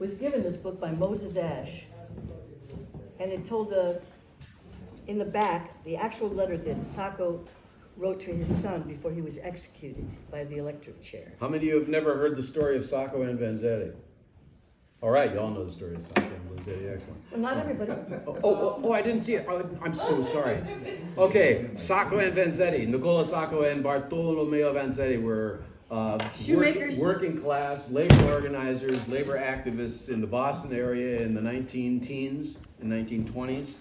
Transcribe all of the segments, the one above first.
was given this book by Moses Ashe, and it told in the back the actual letter that Sacco wrote to his son before he was executed by the electric chair. How many of you have never heard the story of Sacco and Vanzetti? All right, you all know the story of Sacco and Vanzetti. Excellent. Well, not everybody. Oh, I didn't see it. Oh, I'm so sorry. Okay, Sacco and Vanzetti, Nicola Sacco and Bartolomeo Vanzetti were shoemakers, working class labor organizers, labor activists in the Boston area in the 19-teens and 1920s.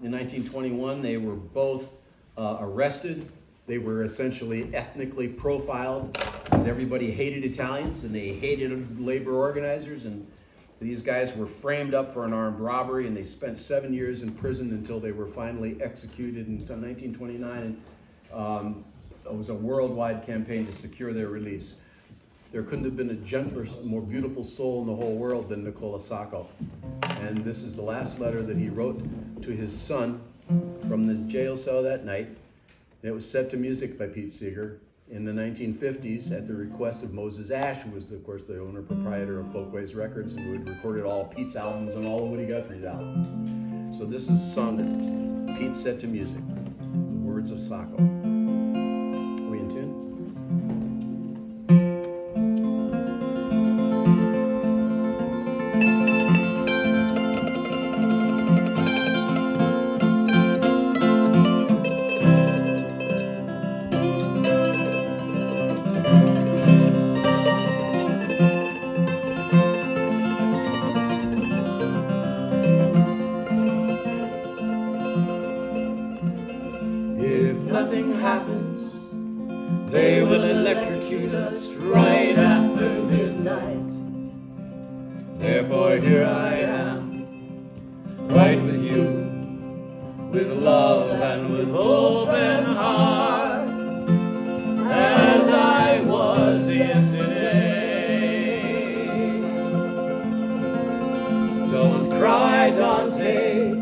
In 1921, they were both arrested. They were essentially ethnically profiled because everybody hated Italians and they hated labor organizers, and these guys were framed up for an armed robbery, and they spent 7 years in prison until they were finally executed in 1929. And it was a worldwide campaign to secure their release. There couldn't have been a gentler, more beautiful soul in the whole world than Nicola Sacco. And this is the last letter that he wrote to his son from this jail cell that night. It was set to music by Pete Seeger in the 1950s at the request of Moses Ashe, who was, of course, the owner-proprietor of Folkways Records, and who had recorded all Pete's albums and all of Woody Guthrie's albums. So this is a song that Pete set to music, the words of Sacco. Are we in tune? They will electrocute us right after midnight. Therefore here I am, right with you, with love and with open heart, as I was yesterday. Don't cry, Dante,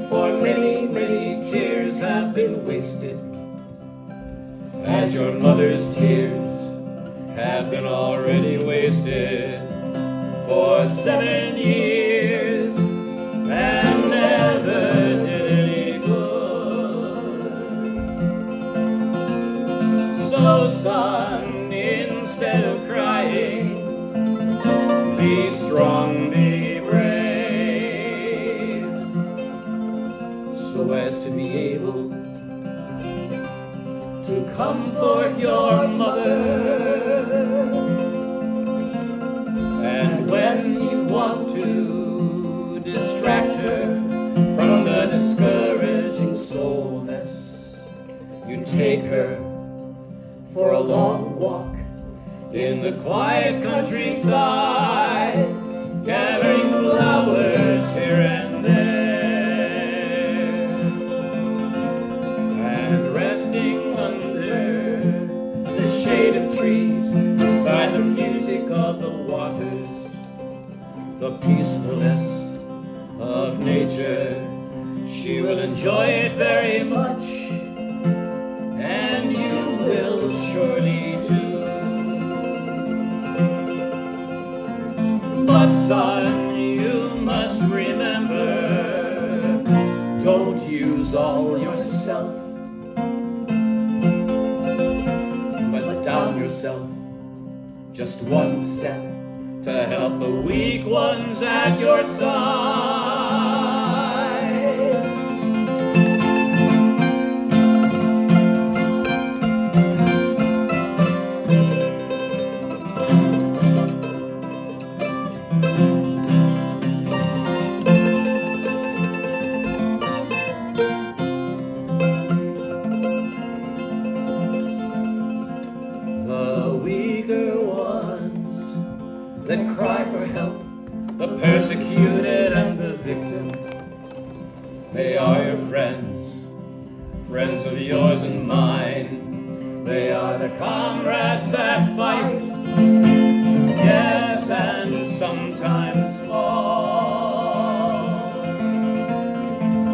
for many, many tears have been wasted, as your mother's tears have been already wasted for 7 years and never did any good. So son, instead of crying, be strong, be brave, so as to be able to comfort your mother. And when you want to distract her from the discouraging soulness, you take her for a long walk in the quiet countryside, gathering flowers here and there, and resting under the shade of trees, beside the music of the waters, the peacefulness of nature. She will enjoy it very much, and you will surely too. But son, you must remember, don't use all yourself, but let down yourself just one step to help the weak ones at your side. The weaker ones that cry for help, the persecuted and the victim, they are your friends, friends of yours and mine. They are the comrades that fight, yes, and sometimes fall.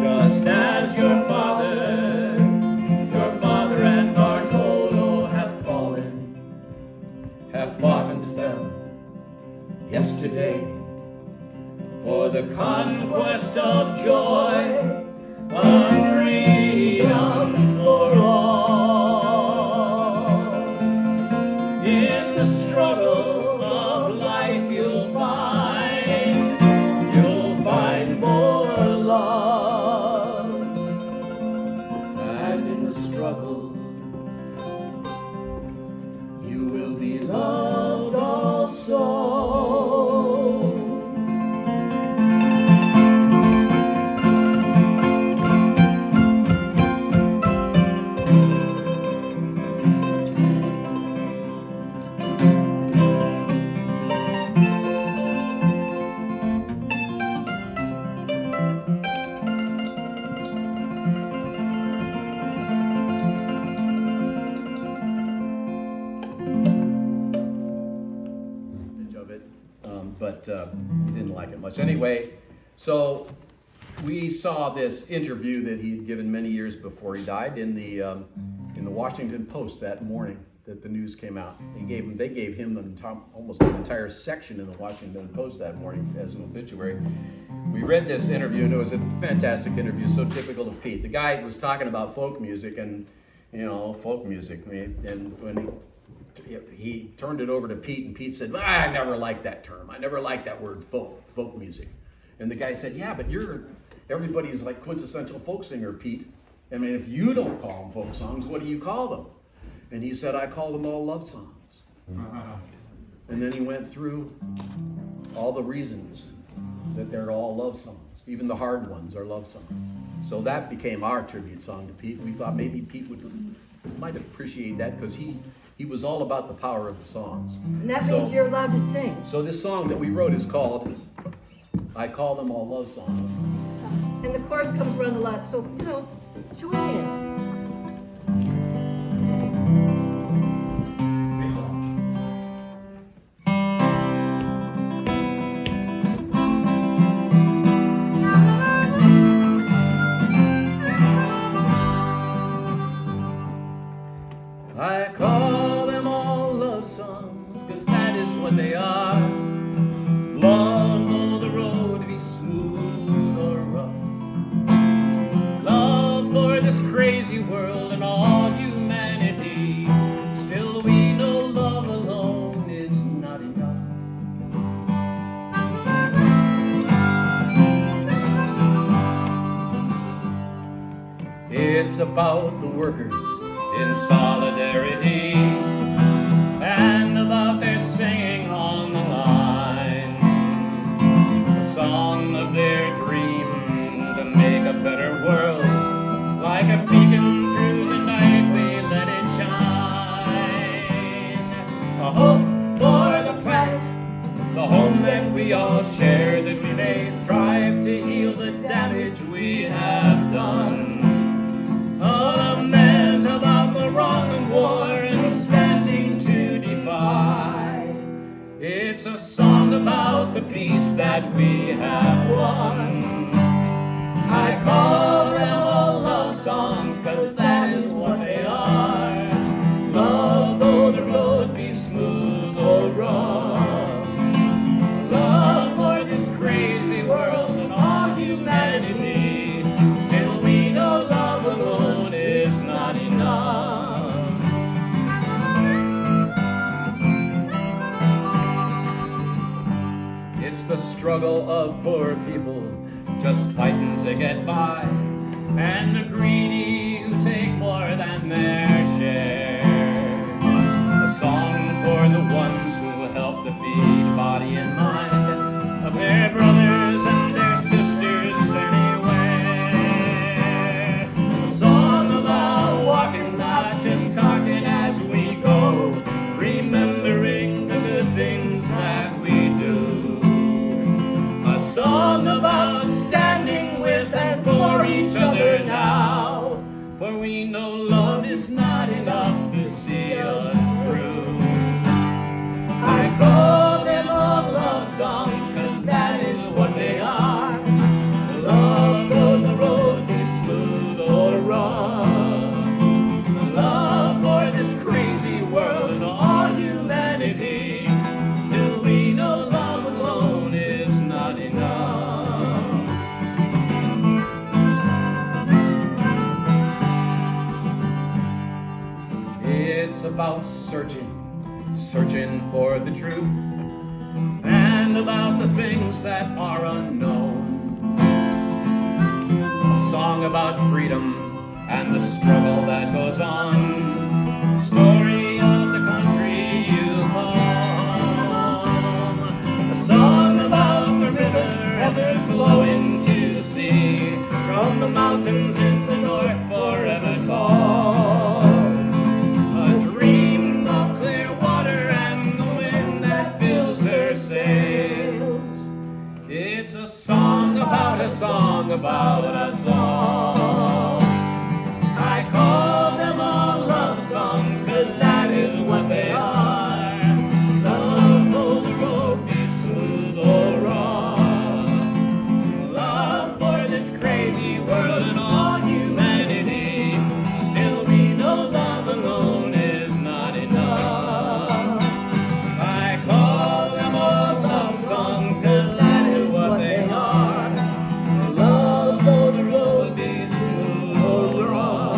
Just as your father and Bartolo have fallen, have fought and fell yesterday for the conquest of joy, of freedom for all. In the struggle of life you'll find more love, and in the struggle you will be loved also. Of it, but he didn't like it much. Anyway, so we saw this interview that he had given many years before he died in the Washington Post that morning that the news came out. They gave him almost an entire section in the Washington Post that morning as an obituary. We read this interview, and it was a fantastic interview, so typical of Pete. The guy was talking about folk music and folk music, and when he turned it over to Pete, and Pete said, I never liked that term. I never liked that word folk music. And the guy said, yeah, but everybody's like quintessential folk singer, Pete. I mean, if you don't call them folk songs, what do you call them? And he said, I call them all love songs. And then he went through all the reasons that they're all love songs. Even the hard ones are love songs. So that became our tribute song to Pete. We thought maybe Pete might appreciate that, because he was all about the power of the songs. And that means you're allowed to sing. So this song that we wrote is called I Call Them All Love Songs. And the chorus comes around a lot, so, join in. I call them all love songs, 'cause that is what they are. Love, though the road be smooth or rough. Love for this crazy world and all humanity. Still we know love alone is not enough. It's about the workers in solidarity, and about their singing on the line, a song of their dream to make a better world. Like a beacon through the night we let it shine, a hope for the planet, the home that we all share, that we may strive to heal the damage we have done. A lament about the wrong of war and standing to defy. It's a song about the peace that we have won. I call them all love songs, 'cause that is what they are. Love, though the road be smooth or rough. Love for this crazy world and all humanity. Still we know love alone is not enough. It's the struggle of poor people just fighting to get by, and the greedy who take more than their share. A song for the ones who help to feed body and mind of their brothers and their sisters anywhere. A song about walking, not just talking as we go, remembering the good things that we do. A song about standing with and for each other now, for we know love is not enough to see us through. I call them all love songs, 'cause that is what they are. Love, though the road be smooth or rough. Love for this crazy world and all humanity. Still we know love alone is not enough. about searching for the truth, and about the things that are unknown. A song about freedom and the struggle that goes on. Story of the country you home. A song about the river ever flowing to the sea, from the mountains in the north forever tall. A dream of clear water and the wind that fills her sails. It's a song about us all. I call them all love songs, 'cause that is what they are. Love, though the road be smooth or raw. Love for this crazy world and all humanity. Still we know love alone is not enough. I call them all love songs, 'cause that is what they are. Love, though the road be smooth or raw.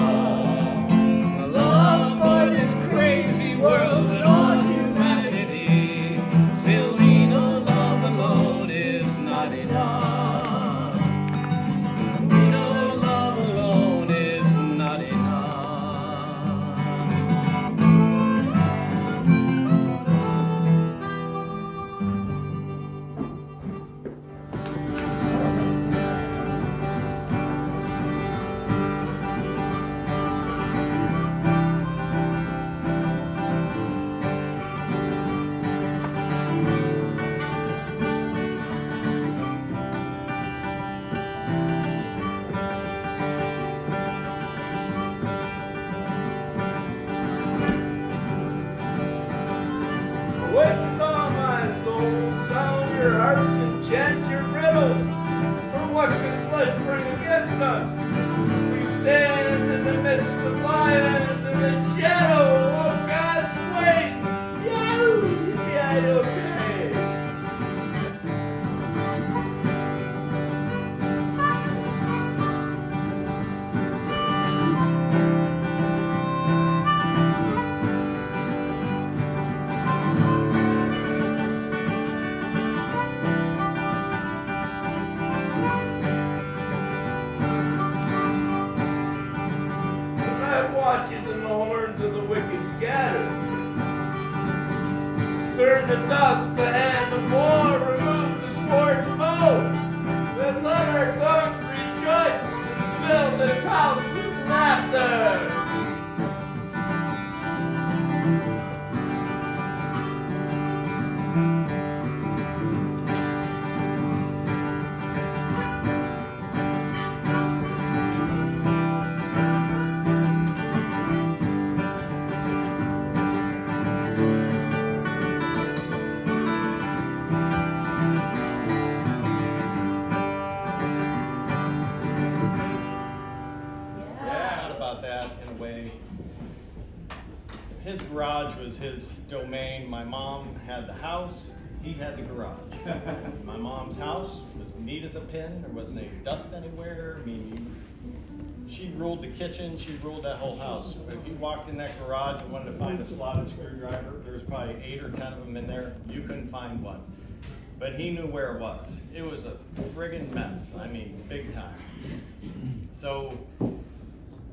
Love for this crazy world and all humanity. Still we know love alone is not enough. We know love alone is not enough. Wake with all my soul, sound your harps and chant your riddles. For what can flesh bring against us? We stand in the midst of lions in the shadow of God's wings. Yahoo! Yippee-yi-do-ki! The night watches and the horns of the wicked scatter. Turn to dust the hand of war, remove the sword foe. Then let our tongues rejoice and fill this house with laughter. Thought about that in a way. His garage was his domain. My mom had the house, he had the garage. My mom's house was neat as a pin. There wasn't any dust anywhere. I mean, she ruled the kitchen, she ruled that whole house. But if you walked in that garage and wanted to find a slotted screwdriver, there was probably 8 or 10 of them in there. You couldn't find one. But he knew where it was. It was a friggin' mess. I mean, big time. So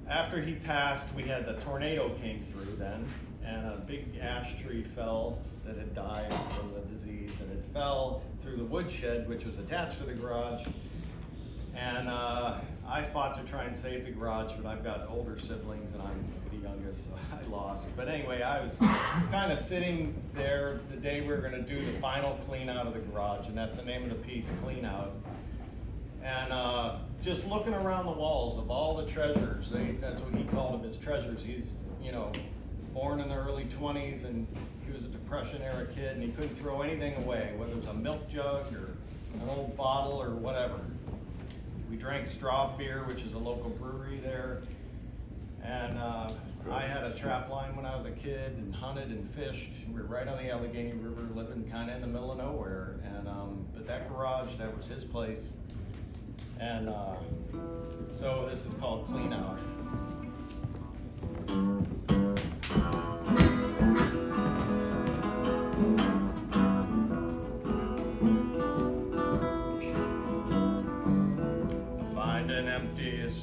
after he passed, we had the tornado came through then, and a big ash tree fell that had died from the disease, and it fell through the woodshed, which was attached to the garage. And I fought to try and save the garage, but I've got older siblings and I'm the youngest, so I lost. But anyway, I was kind of sitting there the day we were gonna do the final clean out of the garage, and that's the name of the piece, Clean Out. And just looking around the walls of all the treasures, that's what he called them, his treasures. He's, born in the early 20s, and he was a Depression era kid, and he couldn't throw anything away, whether it was a milk jug or an old bottle or whatever. We drank straw beer, which is a local brewery there. And I had a trap line when I was a kid and hunted and fished. We were right on the Allegheny River, living kind of in the middle of nowhere. And but that garage, that was his place. And so this is called Clean Out.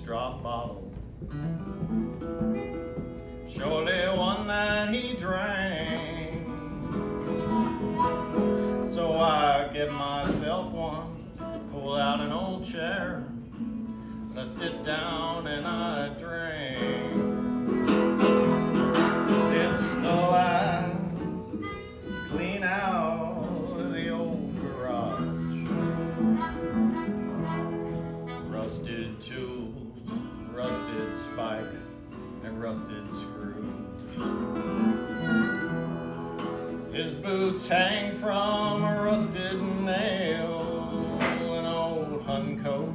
straw bottle. Surely one that he drank. So I get myself one, pull out an old chair, and I sit down and I drink. It's the last clean out of the old garage. Rusted tools, rusted spikes, and rusted screws. His boots hang from a rusted nail, an old hun coat,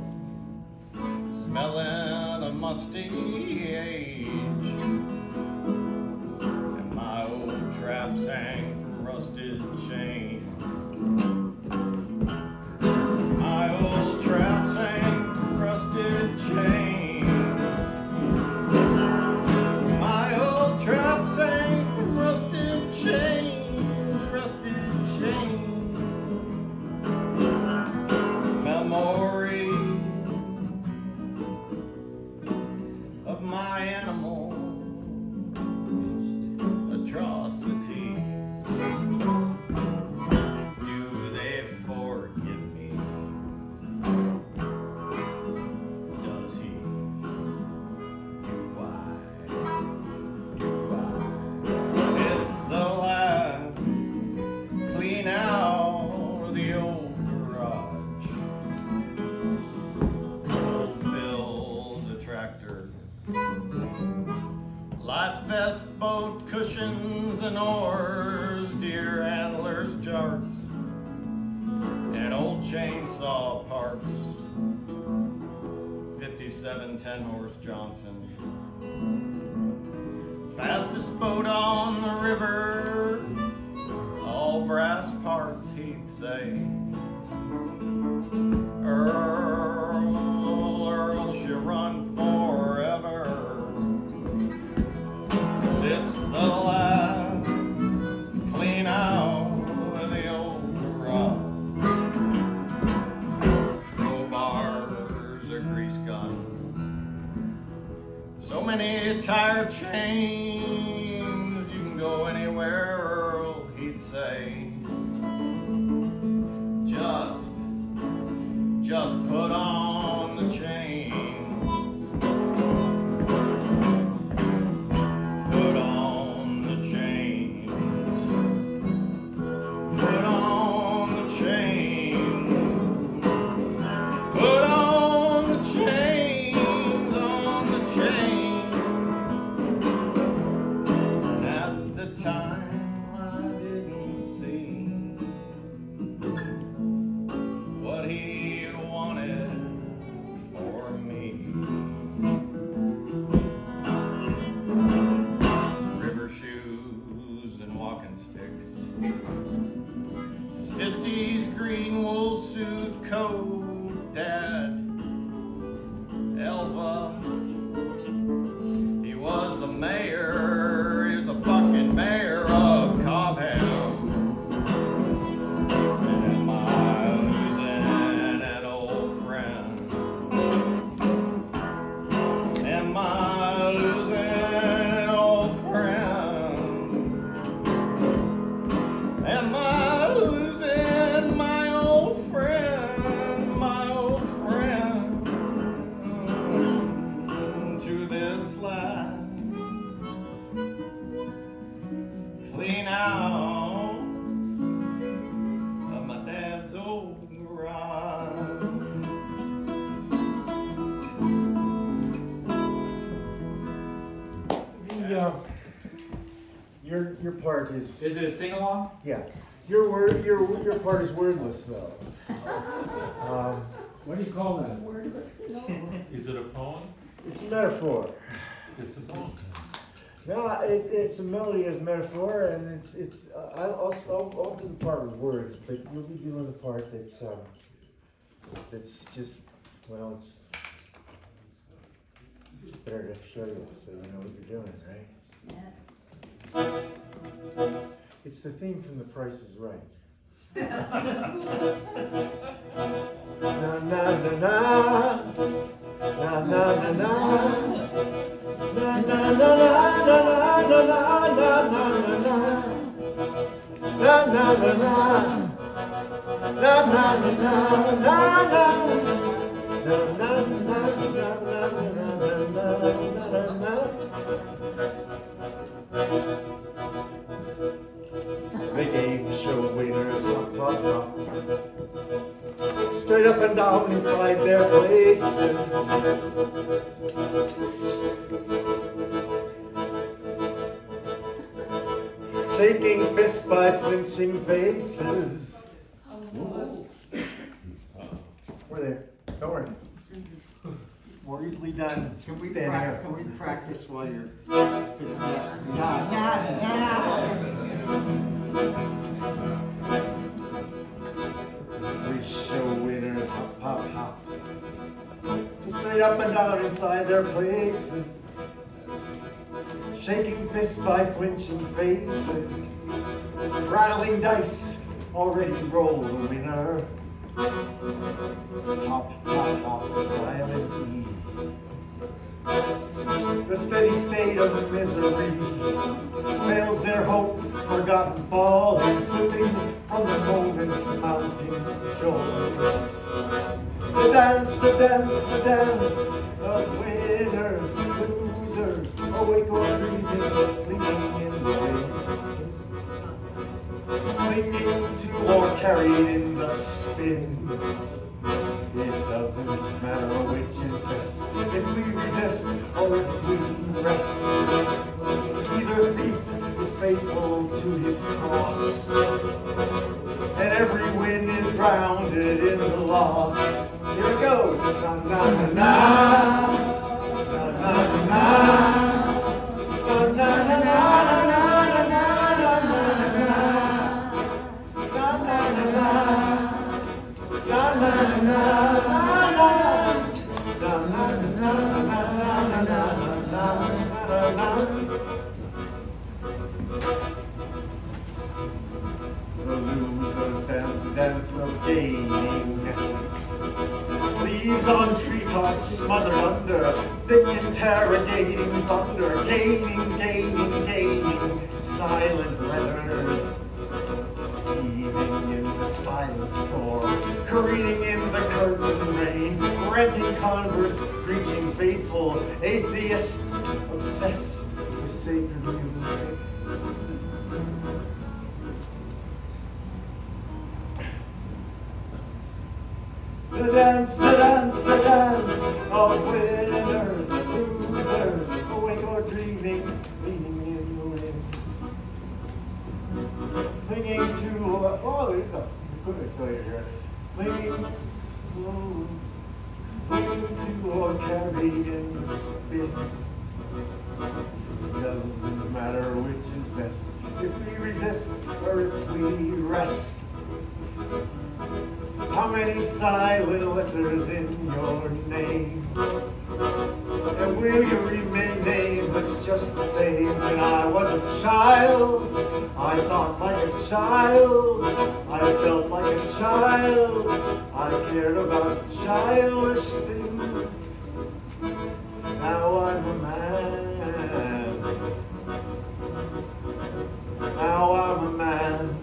smelling of musty age. And my old traps hang from rusted chains. My old traps hang from rusted chains. My old traps hang from rusted chains, rusted chains. Memories of my animal atrocities. Do they forgive me? Does he? Do I? It's the last clean out of the old garage. Old Bill's a tractor. Life vest, boat cushions and oars, deer antlers, jarts, and old chainsaw parts. 57 10-horse Johnson. Fastest boat on the river, all brass parts, he'd say. Earl should run forever. It's the last clean out of the old garage. Crowbars, a grease gun, so many tire chains. You can go anywhere, Earl, he'd say. Just put on the chains. Put on the chains. Put on the chains. Put on the chains, on the chains. And at the time I didn't see what he wanted for me. River shoes and walking sticks. His 50s green wool suit coat, Dad, Elva. He was the mayor, he was a fucking mayor of Cobham. Am I losing an old friend? Am I losing an old friend? Am I losing my old friend, my old friend, to this life? Clean out of my dad's old garage. Your part is Is it a sing-along? yeah. Your part is wordless though. What do you call that? Is it a poem? It's a metaphor. It's a poem. No, it's a melody as metaphor, and it's. I'll do the part with words, but you'll be doing the part that's just it's better to show you so you know what you're doing, right? It's the theme from The Price is Right. Na na na na na na na na The game show winners hop, hop, hop, straight up and down inside their places. Shaking fists by flinching faces. We're there. Don't worry. More easily done. Can we Stand here. practice while you're fixing that? We show winners hop, hop, hop, straight up and down inside their places. Shaking fists by flinching faces. Rattling dice, already rolled a winner. Hop, hop, hop, the silent E. The steady state of misery fails their hope, forgotten falling, slipping from the moment's mounting shore. The dance, the dance, the dance of winners, losers, awake or dreaming, clinging in the wind, clinging to or carried in the spin. It doesn't matter which is best, if we resist or if we rest. Either thief is faithful to his cross, and every win is grounded in the loss. Here it goes. Na na na na. Na na na na. Na na na na. The losers dance a dance of gaining. Leaves on treetops smothered under thick interrogating thunder. Gaining, gaining, gaining. Silent letters. Heaving in the silent storm, careening in the curtain rain, renting converts, preaching faithful, atheists obsessed with sacred music. The dance, the dance, the dance of winners, losers, awake or dreaming, leaning in the wind. Clinging to, oh, there's a equipment failure here. Clinging to or carried in the spin. Doesn't matter which is best, if we resist or if we rest. How many silent letters in your name? And will you remain nameless just the same? When I was a child, I thought like a child, I felt like a child, I cared about childish things. Now I'm a man. Now I'm a man.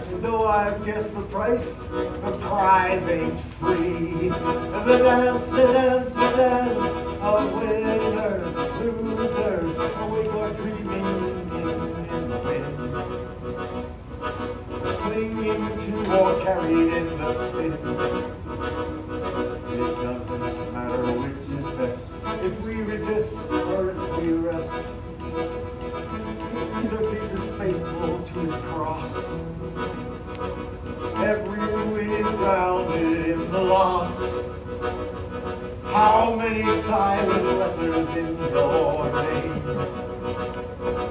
And though I've guessed the price, the prize ain't free. The dance, the dance, the dance of winners, losers, awake or dreaming in the wind. Clinging to or carried in the spin. It doesn't matter which is best, if we resist or if we rest. Either thief is faithful to his cross. Every win is grounded in the loss. How many silent letters in your name?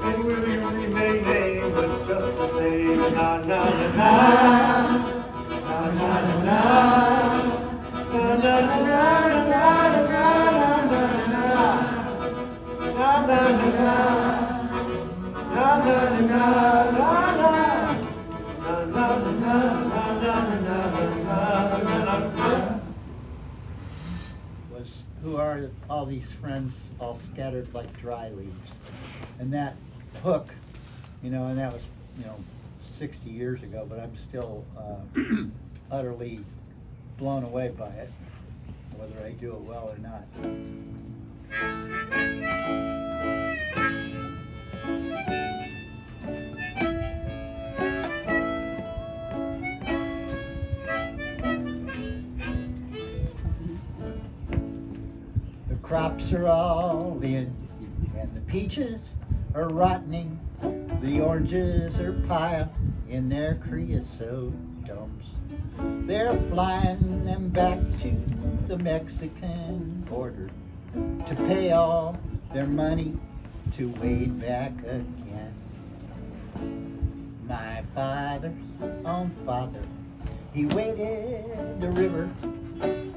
And will you remain nameless just the same? Na na na na. Na na na na. Na na na na na na na na. Na na na na. Na na na na na na. Who are all these friends all scattered like dry leaves? And that hook, and that was, 60 years ago, but I'm still utterly blown away by it, whether I do it well or not. The crops are all in, and the peaches are rotting. The oranges are piled in their creosote domes. They're flying them back to the Mexican border to pay all their money to wade back again. My father's own father, he waded the river.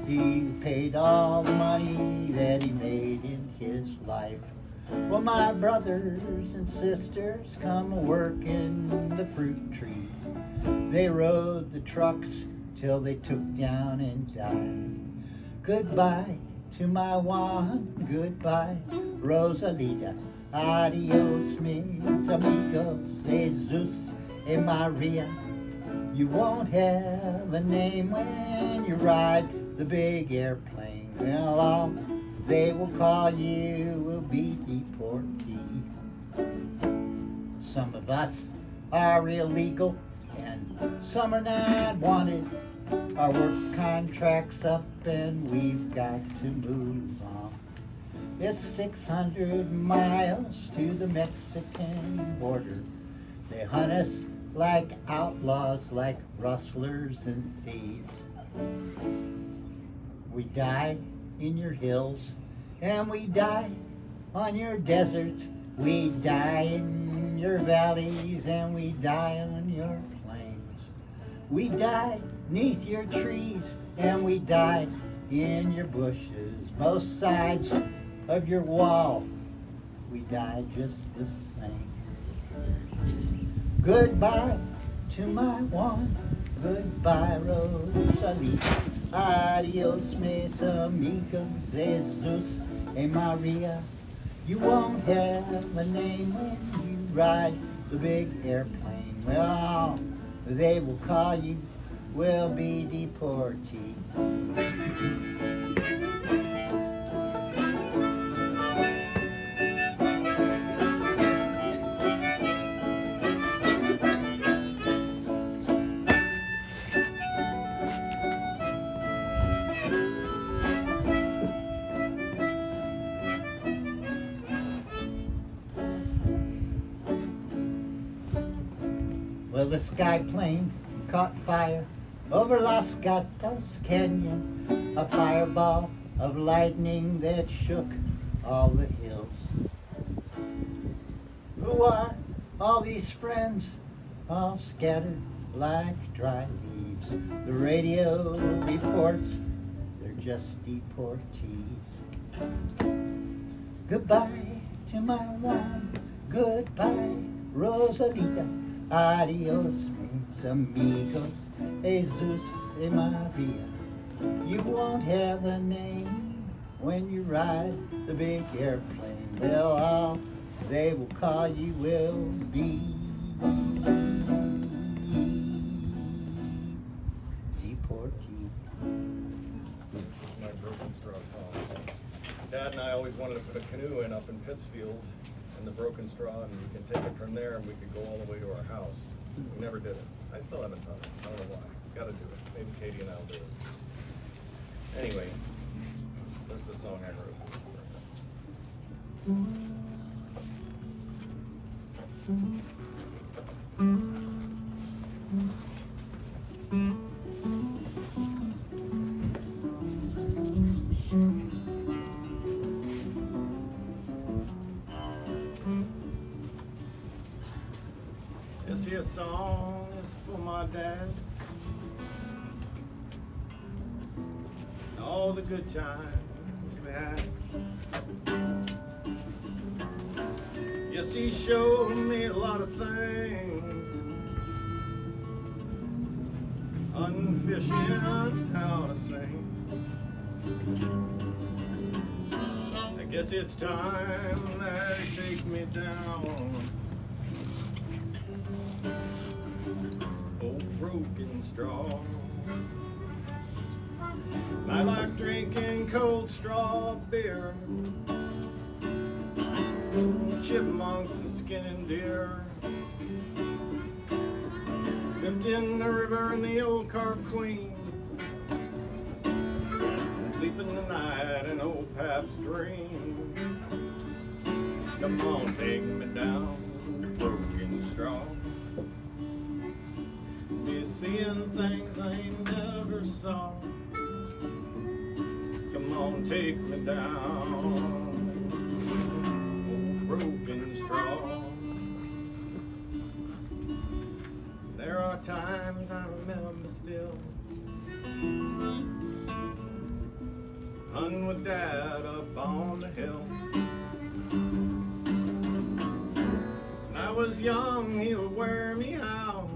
He paid all the money that he made in his life. Well, my brothers and sisters come work in the fruit trees. They rode the trucks till they took down and died. Goodbye to my Juan, goodbye, Rosalita. Adios, mis amigos, Jesus y Maria. You won't have a name when you ride the big airplane. Well, all they will call you will be deportee. Some of us are illegal and some are not wanted. Our work contract's up and we've got to move on. It's 600 miles to the Mexican border. They hunt us like outlaws, like rustlers and thieves. We die in your hills, and we die on your deserts. We die in your valleys, and we die on your plains. We die neath your trees, and we die in your bushes. Both sides of your wall, we die just the same. Goodbye to my one, goodbye Rosalita. Adios mis amigos, Jesus y Maria. You won't have a name when you ride the big airplane. Well, they will call you, will be deportee. Well, the sky plane caught fire over Los Gatos Canyon, a fireball of lightning that shook all the hills. Who are all these friends, all scattered like dry leaves? The radio reports they're just deportees. Goodbye to my one, goodbye Rosalita. Adios, mis amigos, Jesus y Maria. You won't have a name when you ride the big airplane. Well, all they will call you will be deportee. My Broken Straw song. Dad and I always wanted to put a canoe in up in Pittsfield in the Broken Straw, and we can take it from there and we could go all the way to our house. We never did it. I still haven't done it. I don't know why. Gotta do it. Maybe Katie and I'll do it. Anyway, this is a song I wrote. This here song is for my dad. All the good times we had. Yes, he showed me a lot of things. Unfishing, how to sing. I guess it's time that he takes me down. Old broken broken straw. I like drinking cold straw beer, chipmunks and skinning deer, drifting the river in the old Carp Queen, sleeping the night in old Pap's dream. Come on, take me down to broken straw. Be seeing things I ain't never saw. Come on, take me down, old broken straw. There are times I remember still, hunting with Dad up on the hill. When I was young, he would wear me out.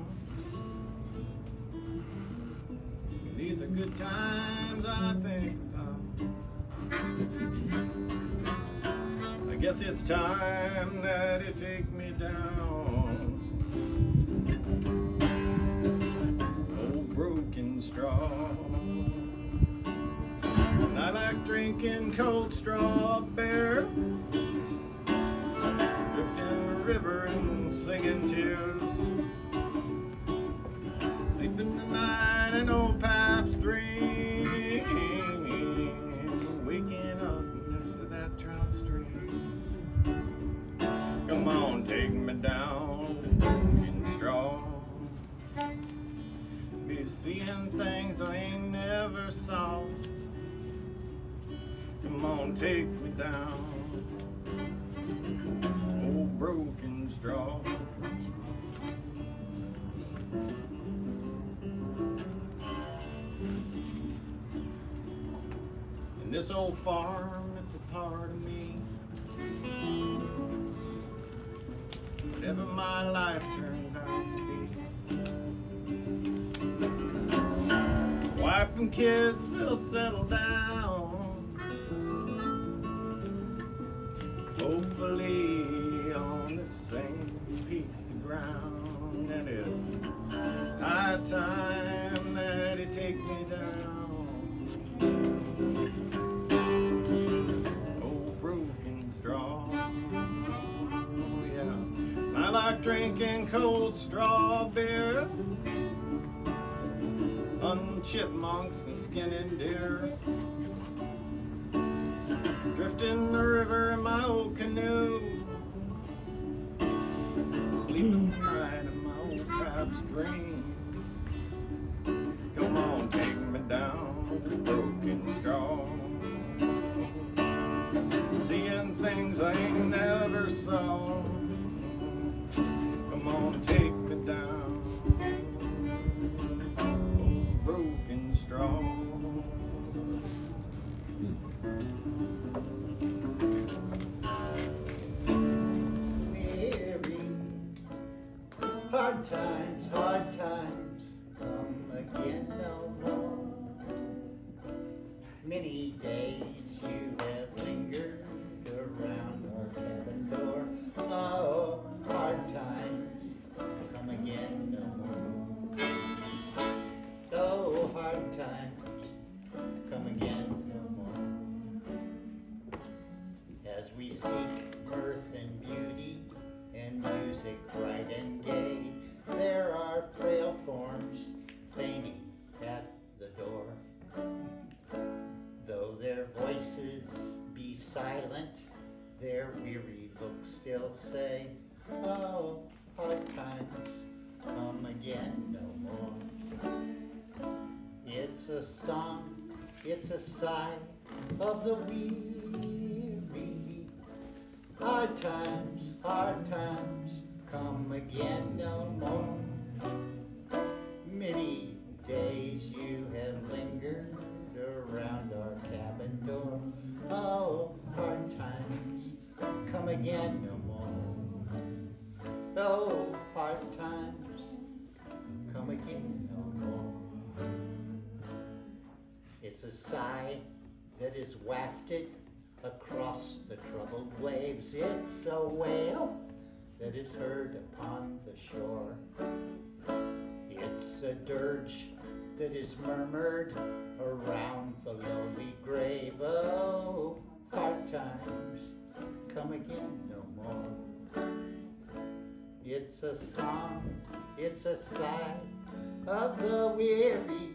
These are good times I think about. I guess it's time that you take me down, old broken straw. And I like drinking cold straw beer, drifting the river and singing tears, sleeping the night in old Pap's dream, waking up next to that trout stream. Come on, take me down, broken straw. Be seeing things I ain't never saw. Come on, take me down, old broken straw. And this old farm, it's a part of me. Whatever my life turns out to be. Wife and kids will settle down, hopefully on the same piece of ground. And it's high time that it take me down, old broken straw. Oh yeah, I like drinking cold straw beer, hunting chipmunks and skinning deer, drifting the river in my old canoe, sleeping the night in my old Pap's dream. Come on, take me down to broken straw. Seeing things I ain't never saw. Come on, take me down, old broken straw. Hard times come again no more. Many days you have lingered around our cabin door. Oh, hard times come again no more. Oh, hard times come again no more. As we seek mirth and beauty and music bright and gay, there are frail forms fainting at the door. Though their voices be silent, their weary looks still say, oh, hard times come again no more. It's a song, it's a sigh of the weary. Hard times come again no more. Many days you have lingered around our cabin door. Oh, hard times come again no more. Oh, hard times come again no more. It's a sigh that is wafted across the troubled waves. It's a wail that is heard upon the shore. It's a dirge that is murmured around the lowly grave. Oh, hard times come again no more. It's a song, it's a sigh of the weary.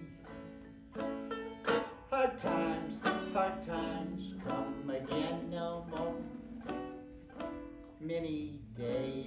Hard times come again no more. Many days